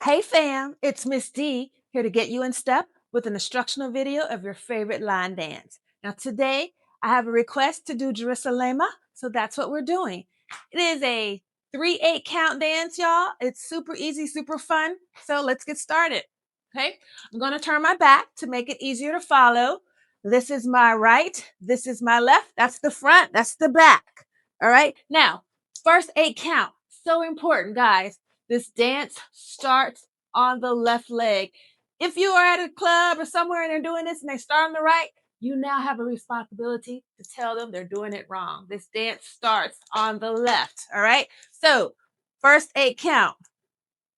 Hey fam, it's Miss D here to get you in step with an instructional video of your favorite line dance. Now today I have a request to do Jerusalema, so that's what we're doing. It is a 3/8 count dance, y'all. It's super easy, super fun. So let's get started. Okay, I'm going to turn my back to make it easier to follow. This is my right, this is my left, that's the front, that's the back. All right, now first 8 count, so important, guys. This dance starts on the left leg. If you are at a club or somewhere and they're doing this and they start on the right, you now have a responsibility to tell them they're doing it wrong. This dance starts on the left. All right. So, first 8 count.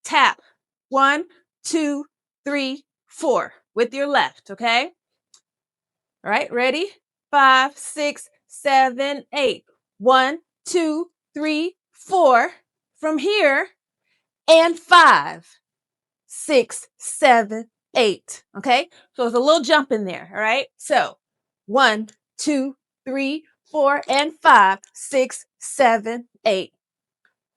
Tap 1, 2, 3, 4 with your left. Okay. All right. Ready? 5, 6, 7, 8. 1, 2, 3, 4. From here, and 5, 6, 7, 8. Okay, so there's a little jump in there. All right, so 1, 2, 3, 4, and 5, 6, 7, 8.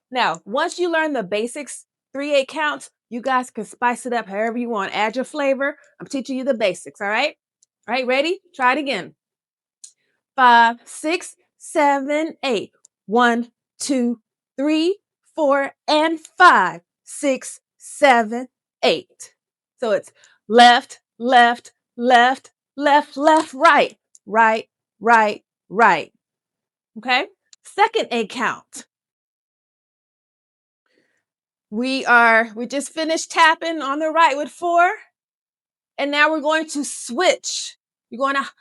Now, once you learn the basics, 3/8 counts, you guys can spice it up however you want. Add your flavor. I'm teaching you the basics. All right, ready? Try it again. 5, 6, 7, 8. 1, 2, 3, 4, and 5, 6, 7, 8. So it's left, left, left, left, left, right, right, right, right. Okay? Second 8 count. We just finished tapping on the right with 4. And now we're going to switch. You're going to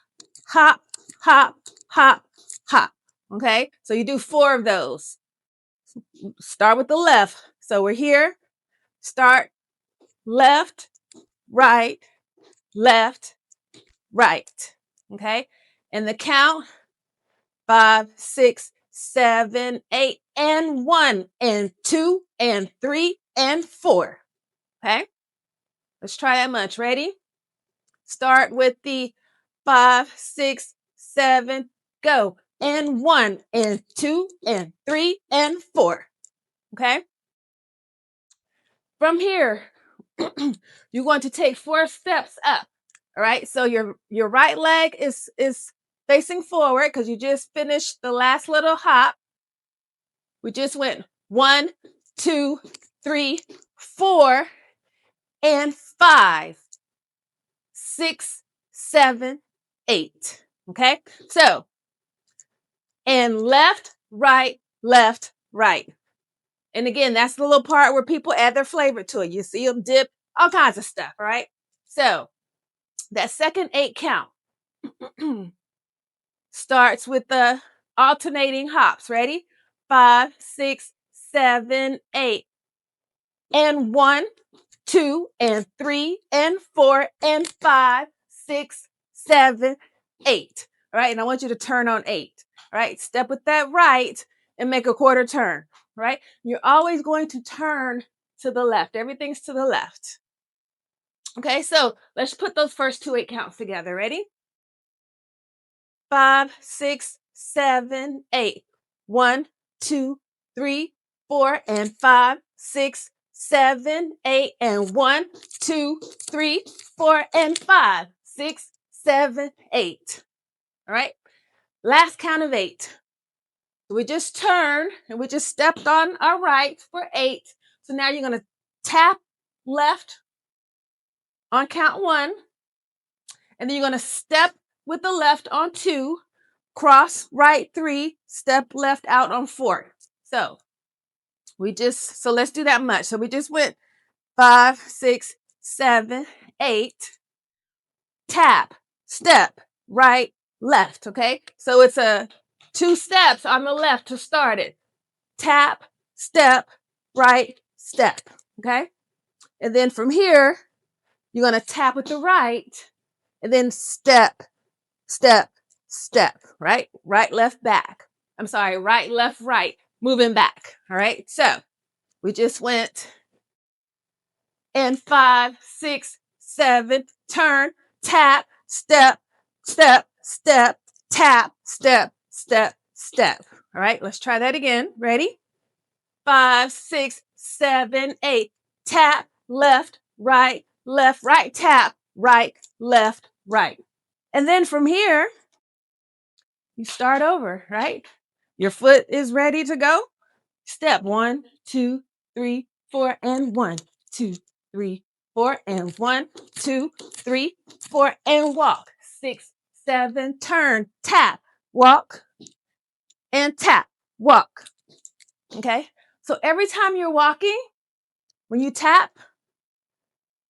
hop, hop, hop, hop. Okay? So you do 4 of those. Start with the left. So we're here. Start left, right, left, right. Okay? And the count 5, 6, 7, 8, and 1, and 2, and 3, and 4. Okay? Let's try that much. Ready? Start with the 5, 6, 7, go. And 1, and 2, and 3, and 4. Okay? From here, you're going to take 4 steps up. All right? So your right leg is facing forward because you just finished the last little hop. We just went 1, 2, 3, 4, and 5, 6, 7, 8. Okay? So, and left, right, left, right. And again, that's the little part where people add their flavor to it. You see them dip, all kinds of stuff, all right? So, that second 8 count starts with the alternating hops. Ready? 5, 6, 7, 8. And 1, 2, and 3, and 4, and 5, 6, 7, 8. All right, and I want you to turn on 8. All right, step with that right and make a quarter turn. All right, you're always going to turn to the left. Everything's to the left. Okay, so let's put those first 2 8 counts together. Ready? 5, 6, 7, 8. 1, 2, 3, 4, and 5, 6, 7, 8, and 1, 2, 3, 4, and 5, 6, 7, 8. All right. Last count of 8. We just turned and we just stepped on our right for 8. So now you're going to tap left on count 1. And then you're going to step with the left on 2, cross right 3, step left out on 4. So let's do that much. So we just went 5, 6, 7, 8, tap, step, right, left. Okay. So it's 2 steps on the left to start it. Tap, step, right, step. Okay. And then from here, you're going to tap with the right and then step, step, step, right? Right, left, back. I'm sorry, right, left, right, moving back. All right. So we just went and 5, 6, 7, turn, tap, step, step, step, tap, step, step, step. All right. Let's try that again. Ready? 5, 6, 7, 8. Tap, left, right, left, right, tap, right, left, right. And then from here, you start over, right? Your foot is ready to go. Step 1, 2, 3, 4, and 1, 2, 3, 4, and 1, 2, 3, 4, and walk. 6, 7, turn, tap, walk, and tap, walk. Okay? So every time you're walking, when you tap,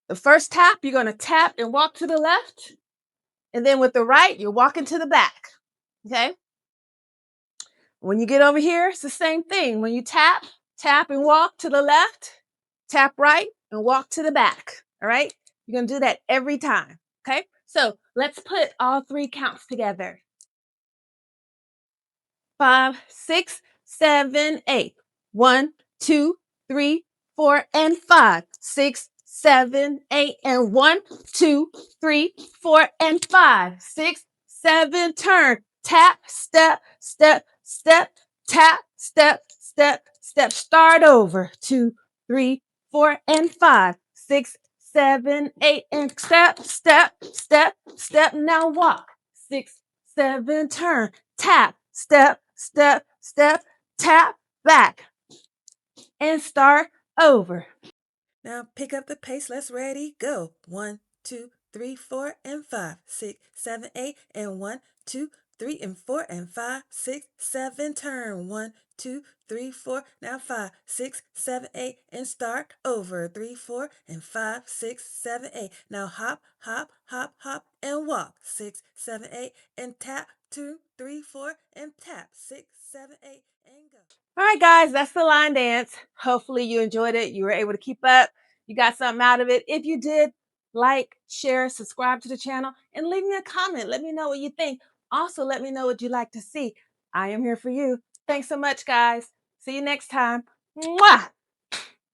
the first tap, you're going to tap and walk to the left. And then with the right, you're walking to the back. Okay? When you get over here, it's the same thing. When you tap, tap and walk to the left, tap right and walk to the back. All right? You're going to do that every time. Okay? So let's put all three counts together. 5, 6, 7, 8. 1, 2, 3, 4, and 5. 6, 7, 8, and 1, 2, 3, 4, and 5. 6, 7, turn. Tap, step, step, step, tap, step, step, step. Start over. 2, 3, 4, and 5. 6, 7, 8, and step, step, step, step. Now walk. 6, 7, turn. Tap, step, step, step, tap, back, and start over. Now pick up the pace. Let's ready, go. 1, 2, 3, 4, and 5, 6, 7, 8, and 1, 2, 3, and 4, and 5, 6, 7, turn. 1, 2, 3, 4, now 5, 6, 7, 8, and start over. 3, 4, and 5, 6, 7, 8. Now hop, hop, hop, hop, and walk. 6, 7, 8, and tap. 2, 3, 4, and tap. 6, 7, 8, and go. All right, guys, that's the line dance. Hopefully you enjoyed it. You were able to keep up. You got something out of it. If you did, like, share, subscribe to the channel, and leave me a comment. Let me know what you think. Also, let me know what you'd like to see. I am here for you. Thanks so much, guys. See you next time. Mwah!